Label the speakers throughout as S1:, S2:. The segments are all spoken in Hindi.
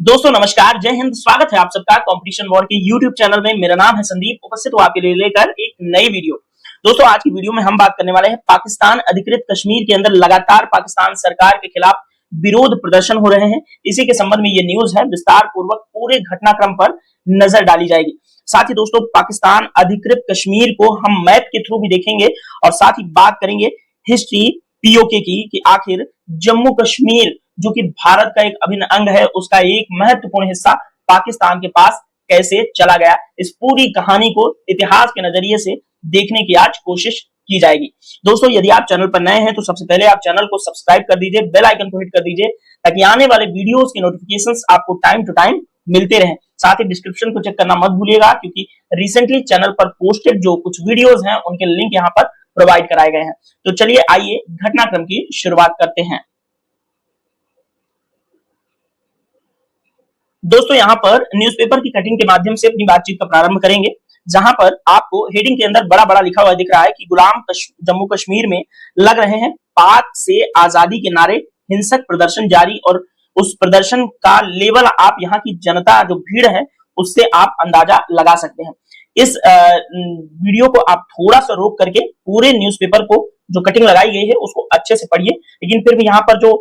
S1: दोस्तों नमस्कार, जय हिंद। स्वागत है आप सबका कंपटीशन वॉर के यूट्यूब चैनल में। मेरा नाम है संदीप, उपस्थित हूं आपके लिए लेकर एक नई वीडियो। दोस्तों आज की वीडियो में हम बात करने वाले हैं पाकिस्तान अधिकृत कश्मीर के अंदर लगातार पाकिस्तान सरकार के खिलाफ विरोध प्रदर्शन हो रहे हैं। इसी के संबंध में ये न्यूज है, विस्तार पूर्वक पूरे घटनाक्रम पर नजर डाली जाएगी। साथ ही दोस्तों पाकिस्तान अधिकृत कश्मीर को हम मैप के थ्रू भी देखेंगे और साथ ही बात करेंगे हिस्ट्री पीओके की कि आखिर जम्मू कश्मीर जो कि भारत का एक अभिन्न अंग है, उसका एक महत्वपूर्ण हिस्सा पाकिस्तान के पास कैसे चला गया। इस पूरी कहानी को इतिहास के नजरिए से देखने की आज कोशिश की जाएगी। दोस्तों यदि आप चैनल पर नए हैं तो सबसे पहले आप चैनल को सब्सक्राइब कर दीजिए, बेल आइकन को हिट कर दीजिए ताकि आने वाले वीडियोस की नोटिफिकेशंस आपको टाइम टू टाइम मिलते रहें। साथ ही डिस्क्रिप्शन को चेक करना मत भूलिएगा क्योंकि रिसेंटली चैनल पर पोस्टेड जो कुछ वीडियोस हैं उनके लिंक यहाँ पर प्रोवाइड कराए गए हैं। तो चलिए आइए घटनाक्रम की शुरुआत करते हैं। दोस्तों यहाँ पर न्यूज़पेपर की कटिंग के माध्यम से अपनी बातचीत का प्रारंभ करेंगे, जहां पर आपको हेडिंग के अंदर बड़ा बड़ा लिखा हुआ दिख रहा है कि गुलाम जम्मू कश्मीर में लग रहे हैं पाक से आजादी के नारे, हिंसक प्रदर्शन जारी। और उस प्रदर्शन का लेवल आप यहाँ की जनता जो भीड़ है उससे आप अंदाजा लगा सकते हैं। इस वीडियो को आप थोड़ा सा रोक करके पूरे न्यूज़पेपर को जो कटिंग लगाई गई है उसको अच्छे से पढ़िए, लेकिन फिर भी यहाँ पर जो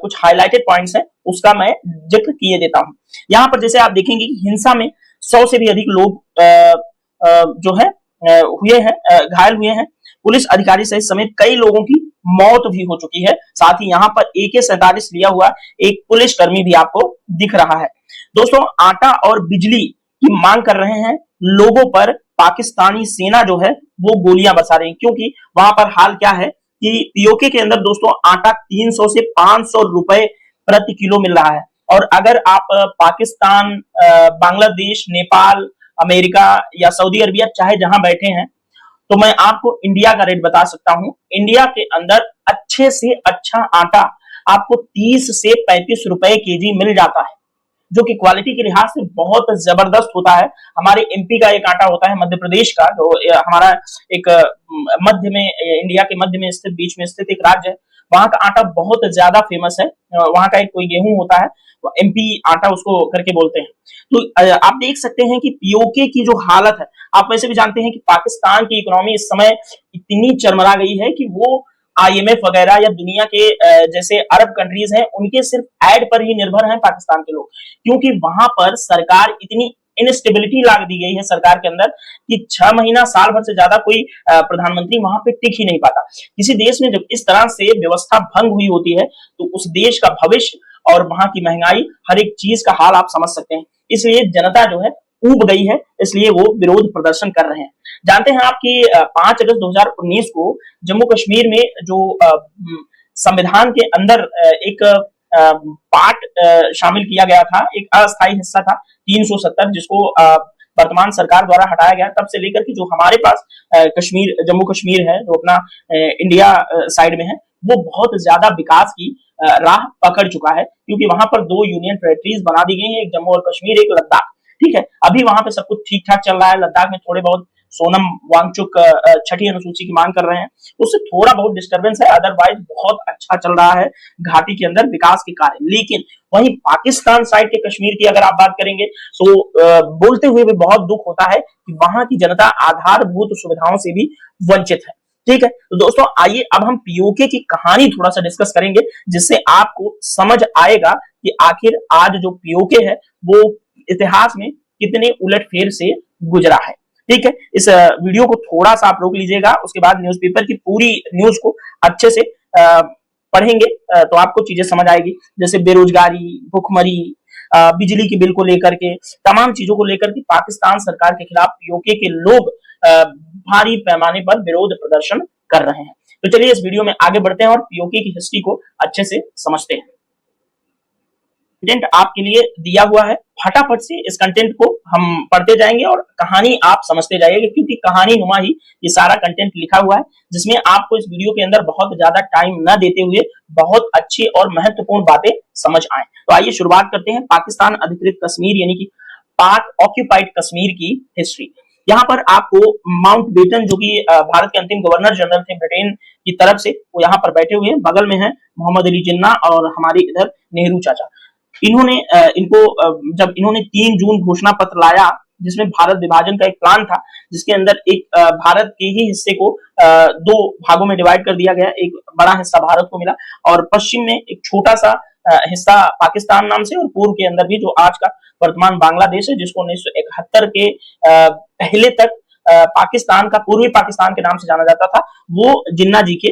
S1: कुछ हाइलाइटेड पॉइंट्स हैं उसका मैं जिक्र किए देता हूँ। यहाँ पर जैसे आप देखेंगे कि हिंसा में 100 से भी अधिक लोग जो है हुए हैं, घायल हुए हैं। पुलिस अधिकारी समेत कई लोगों की मौत भी हो चुकी है। साथ ही यहाँ पर AK-47 लिया हुआ एक पुलिस कर्मी भी आपको दिख रहा है। दोस्तों आटा और बिजली की मांग कर रहे हैं लोगों पर पाकिस्तानी सेना जो है वो गोलियां बरसा रही है, क्योंकि वहां पर हाल क्या है कि पीओके के अंदर दोस्तों आटा 300 से 500 रुपए प्रति किलो मिल रहा है। और अगर आप पाकिस्तान, बांग्लादेश, नेपाल, अमेरिका या सऊदी अरबिया चाहे जहां बैठे हैं तो मैं आपको इंडिया का रेट बता सकता हूं। इंडिया के अंदर अच्छे से अच्छा आटा आपको 30 से 35 रुपए केजी मिल जाता है, जो कि क्वालिटी के लिहाज से बहुत जबरदस्त होता है। हमारे एमपी का एक आटा होता है, मध्य प्रदेश का, जो हमारा एक मध्य में, इंडिया के मध्य में स्थित, बीच में स्थित एक राज्य है, वहां का आटा बहुत ज्यादा फेमस है। वहां का एक कोई गेहूं होता है, एमपी आटा उसको करके बोलते हैं। तो आप देख सकते हैं कि पीओके की जो हालत है, आप वैसे भी जानते हैं कि पाकिस्तान की इकोनॉमी इस समय इतनी चरमरा गई है कि वो IMF वगैरह या दुनिया के जैसे अरब कंट्रीज हैं उनके सिर्फ एड पर ही निर्भर हैं पाकिस्तान के लोग, क्योंकि वहां पर सरकार इतनी इनस्टेबिलिटी ला दी गई है सरकार के अंदर कि 6 महीना साल भर से ज्यादा कोई प्रधानमंत्री वहां पे टिक ही नहीं पाता। किसी देश में जब इस तरह से व्यवस्था भंग हुई होती है तो उस देश का भविष्य और वहां की महंगाई, हर एक चीज का हाल आप समझ सकते हैं। इसलिए जनता जो है ऊब गई है, इसलिए वो विरोध प्रदर्शन कर रहे हैं। जानते हैं आप कि 5 अगस्त 2019 को जम्मू कश्मीर में जो संविधान के अंदर एक पार्ट शामिल किया गया था, एक अस्थायी हिस्सा था 370, जिसको वर्तमान सरकार द्वारा हटाया गया। तब से लेकर के जो हमारे पास कश्मीर, जम्मू कश्मीर है जो अपना इंडिया साइड में है, वो बहुत ज्यादा विकास की राह पकड़ चुका है, क्योंकि वहां पर 2 यूनियन टेरिटरीज बना दी गई हैं, एक जम्मू और कश्मीर, एक लद्दाख। ठीक है, अभी वहां पे सब कुछ ठीक ठाक चल रहा है। लद्दाख में थोड़े बहुत सोनम वांगचुक 6ठी अनुसूची की मांग कर रहे हैं, उससे थोड़ा बहुत डिस्टरबेंस है, अदरवाइज बहुत अच्छा चल रहा है घाटी के अंदर विकास के कार्य। लेकिन वहीं पाकिस्तान साइड के कश्मीर की अगर आप बात करेंगे तो बोलते हुए भी बहुत दुख होता है कि वहां की जनता आधारभूत सुविधाओं से भी वंचित है। ठीक है, तो दोस्तों आइए अब हम पीओके की कहानी थोड़ा सा डिस्कस करेंगे, जिससे आपको समझ आएगा कि आखिर आज जो पीओके है वो इतिहास में कितने उलटफेर से गुजरा है। ठीक है, इस वीडियो को थोड़ा सा आप रोक लीजिएगा, उसके बाद न्यूज़पेपर की पूरी न्यूज को अच्छे से पढ़ेंगे तो आपको चीजें समझ आएगी, जैसे बेरोजगारी, भुखमरी, बिजली के बिल को लेकर के, तमाम चीजों को लेकर के पाकिस्तान सरकार के खिलाफ पीओके के लोग भारी पैमाने पर विरोध प्रदर्शन कर रहे हैं। तो चलिए इस वीडियो में आगे बढ़ते हैं और पीओके की हिस्ट्री को अच्छे से समझते हैं। कंटेंट आपके लिए दिया हुआ है, फटाफट से इस कंटेंट को हम पढ़ते जाएंगे और कहानी आप समझते जाइएगा, क्योंकि कहानी नुमा ही ये सारा कंटेंट लिखा हुआ है, जिसमें आपको इस वीडियो के अंदर बहुत ज्यादा टाइम न देते हुए बहुत अच्छी और महत्वपूर्ण बातें समझ आए। तो आइए शुरुआत करते हैं पाकिस्तान अधिकृत कश्मीर यानी कि पाक ऑक्यूपाइड कश्मीर की हिस्ट्री। यहाँ पर आपको माउंट बेटन, जो कि भारत के अंतिम गवर्नर जनरल थे ब्रिटेन की तरफ से, वो यहाँ पर बैठे हुए हैं। बगल में है मोहम्मद अली जिन्ना और हमारे इधर नेहरू चाचा। इन्होंने जब इन्होंने 3 जून घोषणा पत्र लाया, जिसमें भारत विभाजन का एक प्लान था, जिसके अंदर एक भारत के ही हिस्से को 2 भागों में डिवाइड कर दिया गया। एक बड़ा हिस्सा भारत को मिला और पश्चिम में एक छोटा सा हिस्सा पाकिस्तान नाम से, और पूर्व के अंदर भी जो आज का वर्तमान बांग्लादेश है, जिसको 1971 के पहले तक पाकिस्तान का, पूर्वी पाकिस्तान के नाम से जाना जाता था, वो जिन्ना जी के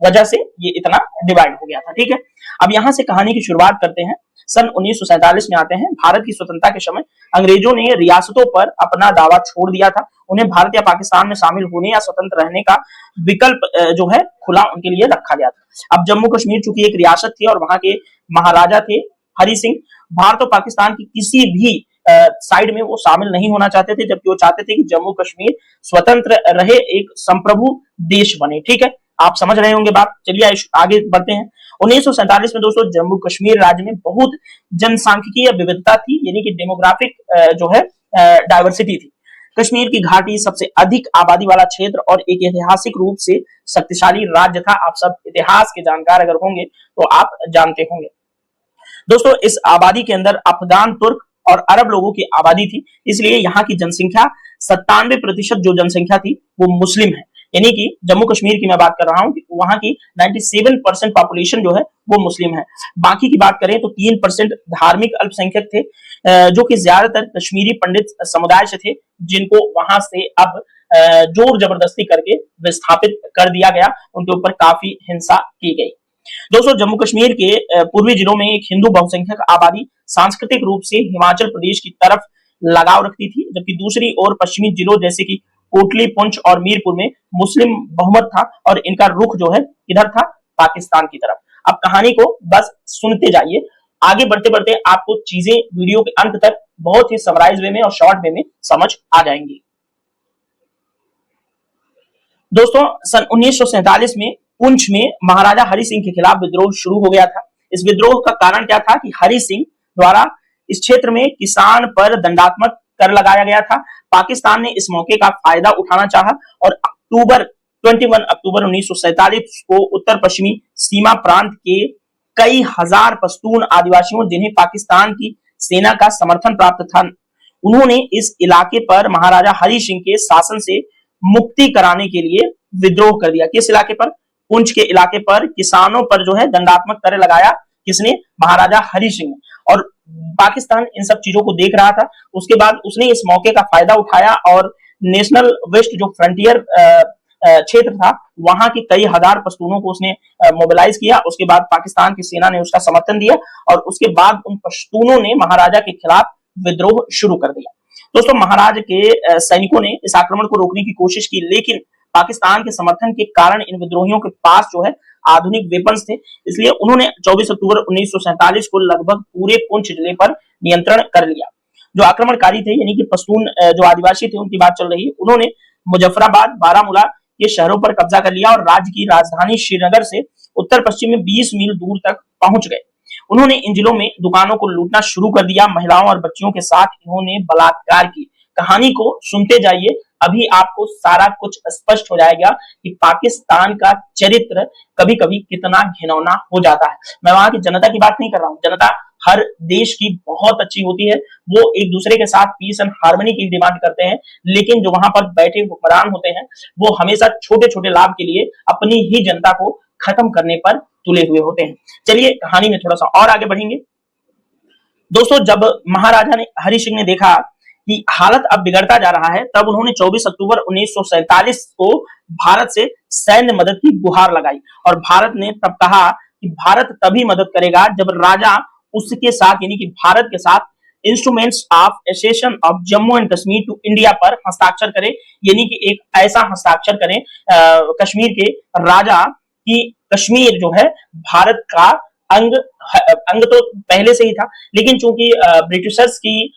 S1: वजह से ये इतना डिवाइड हो गया था। ठीक है, अब यहां से कहानी की शुरुआत करते हैं। सन 1947 में आते हैं। भारत की स्वतंत्रता के समय अंग्रेजों ने रियासतों पर अपना दावा छोड़ दिया था। उन्हें भारत या पाकिस्तान में शामिल होने या स्वतंत्र रहने का विकल्प जो है खुला उनके लिए रखा गया था। अब जम्मू कश्मीर चूंकि एक रियासत थी और वहां के महाराजा थे हरि सिंह, भारत और पाकिस्तान की किसी भी साइड में वो शामिल नहीं होना चाहते थे, जबकि वो चाहते थे कि जम्मू कश्मीर स्वतंत्र रहे, एक संप्रभु देश बने। ठीक है, आप समझ रहे होंगे बात। चलिए आगे बढ़ते हैं। 1947 में दोस्तों जम्मू कश्मीर राज्य में बहुत जनसांख्यिकीय विविधता थी, यानी कि डेमोग्राफिक जो है डाइवर्सिटी थी। कश्मीर की घाटी सबसे अधिक आबादी वाला क्षेत्र और एक ऐतिहासिक रूप से शक्तिशाली राज्य था। आप सब इतिहास के जानकार अगर होंगे तो आप जानते होंगे। दोस्तों इस आबादी के अंदर अफगान, तुर्क और अरब लोगों की आबादी थी, इसलिए यहाँ की जनसंख्या 97% जो जनसंख्या थी वो मुस्लिम है। यानी कि जम्मू कश्मीर की मैं बात कर रहा हूं, वहां की 97% पॉपुलेशन जो है वो मुस्लिम है। बाकी की बात करें तो 3% धार्मिक अल्पसंख्यक थे, जो कि ज्यादातर कश्मीरी पंडित समुदाय से थे, जिनको वहां से अब जोर जबरदस्ती करके विस्थापित कर दिया गया, उनके ऊपर काफी हिंसा की गई। दोस्तों जम्मू कश्मीर के पूर्वी जिलों में एक हिंदू बहुसंख्यक आबादी सांस्कृतिक रूप से हिमाचल प्रदेश की तरफ लगाव रखती थी, जबकि दूसरी ओर पश्चिमी जिलों जैसे कि कोटली, पुंछ और मीरपुर में मुस्लिम बहुमत था और इनका रुख जो है किधर था, पाकिस्तान की तरफ। अब कहानी को बस सुनते जाइए, आगे बढ़ते बढ़ते आपको चीजें वीडियो के अंत तक बहुत ही समराइज वे में और शॉर्ट वे में समझ आ जाएंगी। दोस्तों सन 1947 में पुंछ में महाराजा हरि सिंह के खिलाफ विद्रोह शुरू हो गया था। इस विद्रोह का कारण क्या था कि हरि सिंह द्वारा इस क्षेत्र में किसान पर दंडात्मक कर लगाया गया था। पाकिस्तान ने इस मौके का फायदा उठाना चाहा और 21 अक्टूबर 1947 को उत्तर पश्चिमी सीमा प्रांत के कई हजार पश्तून आदिवासियों, जिन्हें पाकिस्तान की सेना का समर्थन प्राप्त था, उन्होंने इस इलाके पर महाराजा हरि सिंह के शासन से मुक्ति कराने के लिए विद्रोह कर दिया। किस इलाके पर? पुंछ के इलाके पर किसानों पर जो है दंडात्मक कर लगाया किसने? महाराजा हरि सिंह। और पाकिस्तान इन सब चीजों को देख रहा था। उसके बाद उसने इस मौके का फायदा उठाया और नेशनल वेस्ट जो फ्रंटियर क्षेत्र था, वहां के कई हजार पश्तूनों को उसने मोबिलाइज किया। उसके बाद पाकिस्तान की सेना ने उसका समर्थन दिया और उसके बाद उन पश्तूनों ने महाराजा के खिलाफ विद्रोह शुरू कर दिया। दोस्तों महाराज के सैनिकों ने इस आक्रमण को रोकने की कोशिश की, लेकिन पाकिस्तान के समर्थन के कारण इन विद्रोहियों के पास जो है आधुनिक वेपन्स थे, इसलिए उन्होंने 24 अक्टूबर 1947 को लगभग पूरे पुंछ जिले पर नियंत्रण कर लिया। जो आक्रमणकारी थे यानी कि पश्तून जो आदिवासी थे उनकी बात चल रही है, उन्होंने मुजफ्फराबाद, बारामूला के शहरों पर कब्जा कर लिया और राज्य की राजधानी श्रीनगर से उत्तर पश्चिम में 20 मील दूर तक पहुंच गए। उन्होंने इन जिलों में दुकानों को लूटना शुरू कर दिया। महिलाओं और बच्चियों के साथ इन्होंने बलात्कार की। कहानी को सुनते जाइए, अभी आपको सारा कुछ स्पष्ट हो जाएगा कि पाकिस्तान का चरित्र कभी कभी कितना घिनौना हो जाता है। मैं वहां की जनता की बात नहीं कर रहा हूं, जनता हर देश की बहुत अच्छी होती है, वो एक दूसरे के साथ पीस एंड हार्मनी की डिमांड करते हैं, लेकिन जो वहां पर बैठे हुक्मरान होते हैं वो हमेशा छोटे छोटे लाभ के लिए अपनी ही जनता को खत्म करने पर तुले हुए होते हैं। चलिए कहानी में थोड़ा सा और आगे बढ़ेंगे। दोस्तों जब महाराजा ने हरि सिंह ने देखा कि हालत अब बिगड़ता जा रहा है, तब उन्होंने 24 अक्टूबर 1947 को भारत से सैन्य मदद की गुहार लगाई और भारत ने तब कहा कि भारत तभी मदद करेगा जब राजा उसके साथ यानी कि भारत के साथ instruments of accession of Jammu and Kashmir to India पर हस्ताक्षर करे, यानी कि एक ऐसा हस्ताक्षर करें कश्मीर के राजा कि कश्मीर जो है भारत का अंग तो पहले से ही था, लेकिन चूंकि ब्रिटिशर्स की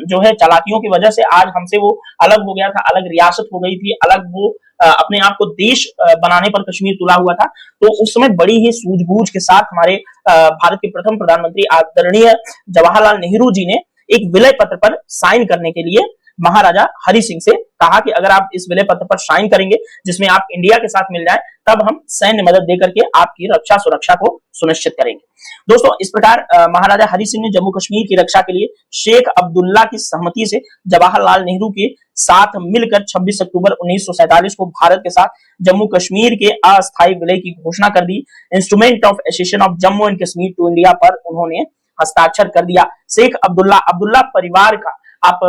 S1: जो है चालाकियों की वजह से आज हमसे वो अलग हो गया था, अलग रियासत हो गई थी, अलग वो अपने आप को देश बनाने पर कश्मीर तुला हुआ था। तो उस समय बड़ी ही सूझबूझ के साथ हमारे भारत के प्रथम प्रधानमंत्री आदरणीय जवाहरलाल नेहरू जी ने एक विलय पत्र पर साइन करने के लिए महाराजा हरि सिंह से कहा कि अगर आप इस विलय पत्र पर साइन करेंगे जिसमें आप इंडिया के साथ मिल जाए, तब हम सैन्य मदद देकर के आपकी रक्षा सुरक्षा को सुनिश्चित करेंगे। दोस्तों, इस प्रकार महाराजा हरि सिंह ने जम्मू कश्मीर की रक्षा के लिए शेख अब्दुल्ला की सहमति से जवाहरलाल नेहरू के साथ मिलकर 26 अक्टूबर 1947 को भारत के साथ जम्मू कश्मीर के अस्थायी विलय की घोषणा कर दी। Instrument of accession of Jammu and Kashmir to India पर उन्होंने हस्ताक्षर कर दिया। शेख अब्दुल्ला परिवार का आप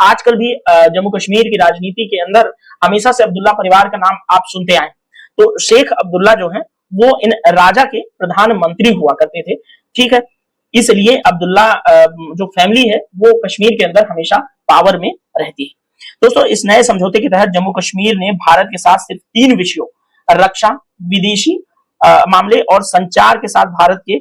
S1: आजकल भी जम्मू कश्मीर की राजनीति के अंदर हमेशा से अब्दुल्ला परिवार का नाम आप सुनते आए। तो शेख अब्दुल्ला जो है वो इन राजा के प्रधानमंत्री हुआ करते थे, ठीक है। इसलिए अब्दुल्ला जो फैमिली है वो कश्मीर के अंदर हमेशा पावर में रहती है। दोस्तों, इस नए समझौते के तहत जम्मू कश्मीर ने भारत के साथ सिर्फ 3 विषयों रक्षा, विदेशी मामले और संचार के साथ भारत के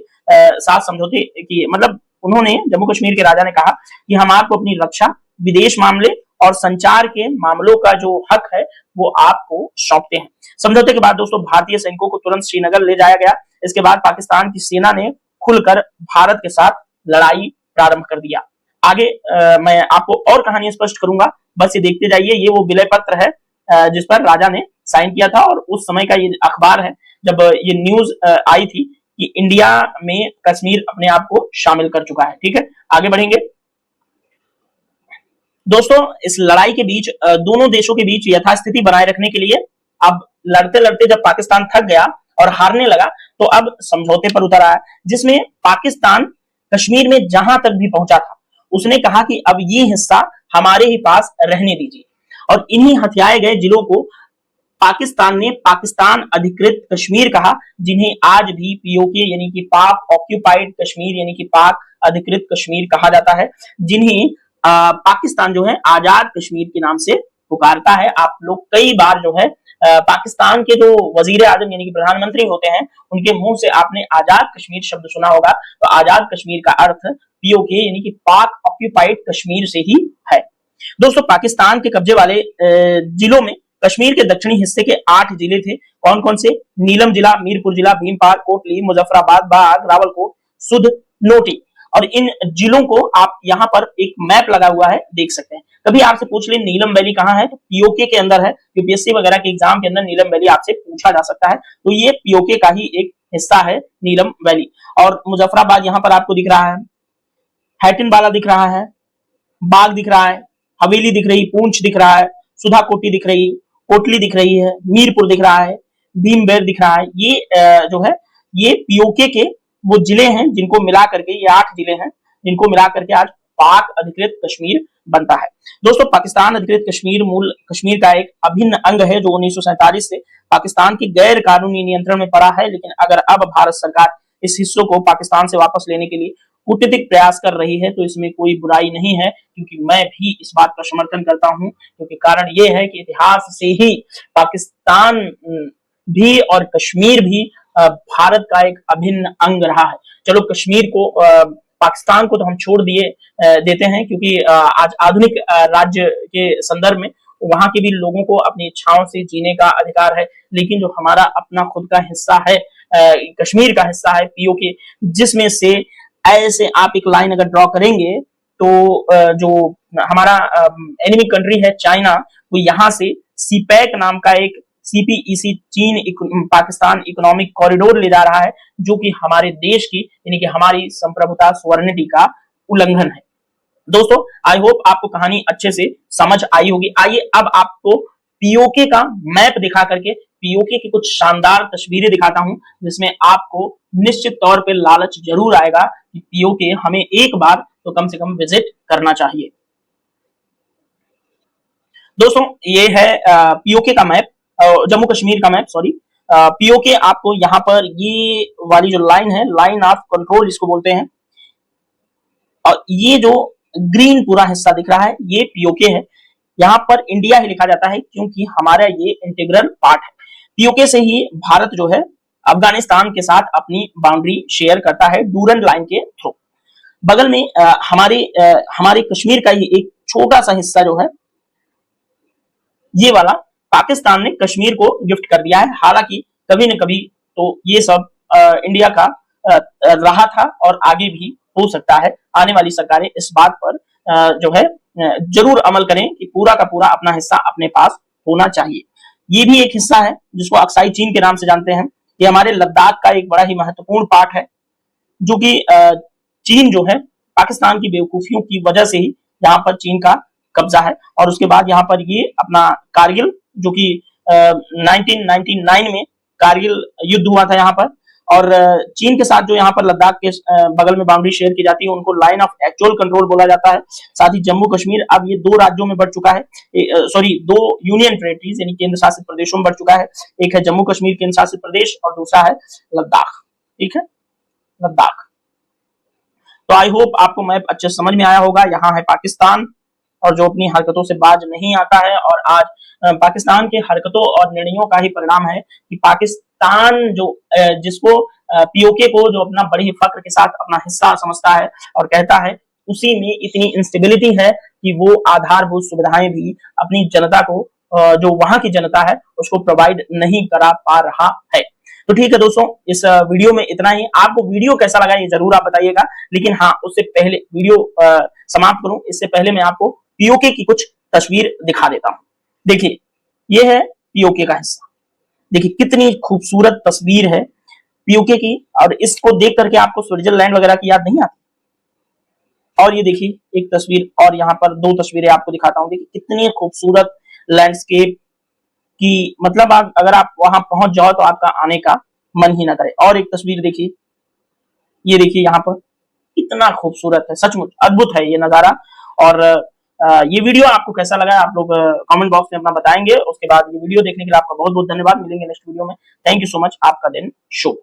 S1: साथ समझौते किए। मतलब उन्होंने जम्मू कश्मीर के राजा ने कहा कि हम आपको अपनी रक्षा, विदेश मामले और संचार के मामलों का जो हक है वो आपको सौंपते हैं। समझौते के बाद दोस्तों भारतीय सैनिकों को तुरंत श्रीनगर ले जाया गया। इसके बाद पाकिस्तान की सेना ने खुलकर भारत के साथ लड़ाई प्रारंभ कर दिया। आगे मैं आपको और कहानी स्पष्ट करूंगा, बस ये देखते जाइए। ये वो विलय पत्र है जिस पर राजा ने साइन किया था और उस समय का ये अखबार है जब ये न्यूज आई थी कि इंडिया में कश्मीर अपने आप को शामिल कर चुका है, ठीक है। आगे बढ़ेंगे दोस्तों। इस लड़ाई के बीच दोनों देशों के बीच यथास्थिति बनाए रखने के लिए अब लड़ते लड़ते जब पाकिस्तान थक गया और हारने लगा तो अब समझौते पर उतर आया, जिसमें पाकिस्तान कश्मीर में जहां तक भी पहुंचा था उसने कहा कि अब ये हिस्सा हमारे ही पास रहने दीजिए। और इन्हीं हथियाए गए जिलों को पाकिस्तान ने पाकिस्तान अधिकृत कश्मीर कहा, जिन्हें आज भी पीओके यानी कि पाक ऑक्यूपाइड कश्मीर यानी कि पाक अधिकृत कश्मीर कहा जाता है, जिन्हें पाकिस्तान जो है आजाद कश्मीर के नाम से पुकारता है। आप लोग कई बार जो है पाकिस्तान के जो वजीर आजम यानी कि प्रधानमंत्री होते हैं उनके मुंह से आपने आजाद कश्मीर शब्द सुना होगा। तो आजाद कश्मीर का अर्थ पीओके यानी कि पाक ऑक्यूपाइड कश्मीर से ही है। दोस्तों, पाकिस्तान के कब्जे वाले जिलों में कश्मीर के दक्षिणी हिस्से के 8 जिले थे। कौन कौन से? नीलम जिला, मीरपुर जिला, भीमपाल, कोटली, मुजफ्फराबाद, बाग, रावलकोट, सुध, नोटी। और इन जिलों को आप यहाँ पर एक मैप लगा हुआ है देख सकते हैं। कभी आपसे पूछ ले नीलम वैली कहाँ है, तो पीओके के अंदर है। यूपीएससी वगैरह के एग्जाम के अंदर नीलम वैली आपसे पूछा जा सकता है, तो ये पीओके का ही एक हिस्सा है नीलम वैली। और मुजफ्फराबाद यहाँ पर आपको दिख रहा है, हैटिनवाला दिख रहा है, बाग दिख रहा है, हवेली दिख रही, पूंछ दिख रहा है, सुधा कोटी दिख रही, कोटली दिख रही है, मीरपुर दिख रहा है, भीमबेर दिख रहा है। ये जो है ये पीओके के वो जिले हैं जिनको मिला करके, ये 8 जिले हैं जिनको मिला करके आज पाक अधिकृत कश्मीर बनता है। दोस्तों, पाकिस्तान अधिकृत कश्मीर मूल कश्मीर का एक अभिन्न अंग है जो 1947 से पाकिस्तान के गैर कानूनी नियंत्रण में पड़ा है। लेकिन अगर अब भारत सरकार इस हिस्सों को पाकिस्तान से वापस लेने के लिए कूटनीतिक प्रयास कर रही है तो इसमें कोई बुराई नहीं है, क्योंकि मैं भी इस बात का समर्थन करता हूं। क्योंकि कारण ये है कि इतिहास से ही पाकिस्तान भी और कश्मीर भी भारत का एक अभिन्न अंग रहा है। चलो, कश्मीर को पाकिस्तान को तो हम छोड़ देते हैं, क्योंकि आज आधुनिक राज्य के संदर्भ में वहां के भी लोगों को अपनी इच्छाओं से जीने का अधिकार है। लेकिन जो हमारा अपना खुद का हिस्सा है, कश्मीर का हिस्सा है पीओके, जिसमें से ऐसे आप एक लाइन अगर ड्रॉ करेंगे तो जो हमारा एनिमी कंट्री है चाइना, वो यहाँ से सीपैक नाम का एक सीपीईसी चीन पाकिस्तान इकोनॉमिक कॉरिडोर ले जा रहा है, जो कि हमारे देश की यानी कि हमारी संप्रभुता सॉवरेनिटी का उल्लंघन है। दोस्तों, आई होप आपको कहानी अच्छे से समझ आई होगी। आइए अब आपको पीओके का मैप दिखा करके पीओके की कुछ शानदार तस्वीरें दिखाता हूं, जिसमें आपको निश्चित तौर पे लालच जरूर आएगा कि पीओके हमें एक बार तो कम से कम विजिट करना चाहिए। दोस्तों, ये है पीओके का मैप, जम्मू कश्मीर का मैप, सॉरी। पीओके आपको यहाँ पर ये वाली जो लाइन है, लाइन ऑफ कंट्रोल इसको बोलते हैं, और ये जो ग्रीन पूरा हिस्सा दिख रहा है ये पीओके है। यहाँ पर इंडिया ही लिखा जाता है क्योंकि हमारा ये इंटीग्रल पार्ट है। पीओके से ही भारत जो है अफगानिस्तान के साथ अपनी बाउंड्री शेयर करता है डूरन लाइन के थ्रू। बगल में हमारे कश्मीर का ही एक छोटा सा हिस्सा जो है ये वाला पाकिस्तान ने कश्मीर को गिफ्ट कर दिया है। हालांकि कभी न कभी तो ये सब इंडिया का रहा था और आगे भी हो सकता है। आने वाली सरकारें इस बात पर जो है जरूर अमल करें कि पूरा का पूरा अपना हिस्सा अपने पास होना चाहिए। ये भी एक हिस्सा है जिसको अक्साई चीन के नाम से जानते हैं। ये हमारे लद्दाख का एक बड़ा ही महत्वपूर्ण पार्ट है, जो कि चीन जो है पाकिस्तान की बेवकूफियों की वजह से ही यहाँ पर चीन का कब्जा है। और उसके बाद यहाँ पर ये अपना कारगिल, जो कि 1999 में कारगिल युद्ध हुआ था यहाँ पर, और चीन के साथ जो यहाँ पर लद्दाख के बगल में बाउंड्री शेयर की जाती है उनको लाइन ऑफ एक्चुअल कंट्रोल बोला जाता है। साथ ही जम्मू कश्मीर अब ये 2 राज्यों में बढ़ चुका है, सॉरी 2 यूनियन टेरिटरीज यानी केंद्र शासित प्रदेशों में बढ़ चुका है। एक है जम्मू कश्मीर केंद्र शासित प्रदेश और दूसरा है लद्दाख। ठीक है, लद्दाख। तो आई होप आपको मैप अच्छे समझ में आया होगा। यहाँ है पाकिस्तान, और जो अपनी हरकतों से बाज नहीं आता है, और आज पाकिस्तान के हरकतों और निर्णयों का ही परिणाम है कि पाकिस्तान जो जिसको पीओके को जो अपना बड़ी फख्र के साथ अपना हिस्सा समझता है और कहता है, उसी में इतनी इंस्टेबिलिटी है कि वो आधारभूत सुविधाएं भी अपनी जनता को, जो वहां की जनता है, उसको प्रोवाइड नहीं करा पा रहा है। तो ठीक है दोस्तों, इस वीडियो में इतना ही। आपको वीडियो कैसा लगा ये जरूर आप बताइएगा। लेकिन हाँ, उससे पहले वीडियो समाप्त करूं इससे पहले मैं आपको पीओके की कुछ तस्वीर दिखा देता हूं। देखिए, ये है पीओके का हिस्सा। देखिए कितनी खूबसूरत तस्वीर है पीओके की, और इसको देख करके आपको स्विट्जरलैंड वगैरह की याद नहीं आती। और ये देखिए एक तस्वीर, और यहाँ पर 2 तस्वीरें आपको दिखाता हूँ। देखिए कितनी खूबसूरत लैंडस्केप कि मतलब अगर आप वहां पहुंच जाओ तो आपका आने का मन ही ना करे। और एक तस्वीर देखिए, ये देखिए यहाँ पर कितना खूबसूरत है, सचमुच अद्भुत है ये नजारा। और ये वीडियो आपको कैसा लगा आप लोग कमेंट बॉक्स में अपना बताएंगे। उसके बाद ये वीडियो देखने के लिए आपका बहुत बहुत धन्यवाद। मिलेंगे नेक्स्ट वीडियो में। Thank you so much. आपका दिन शुभ।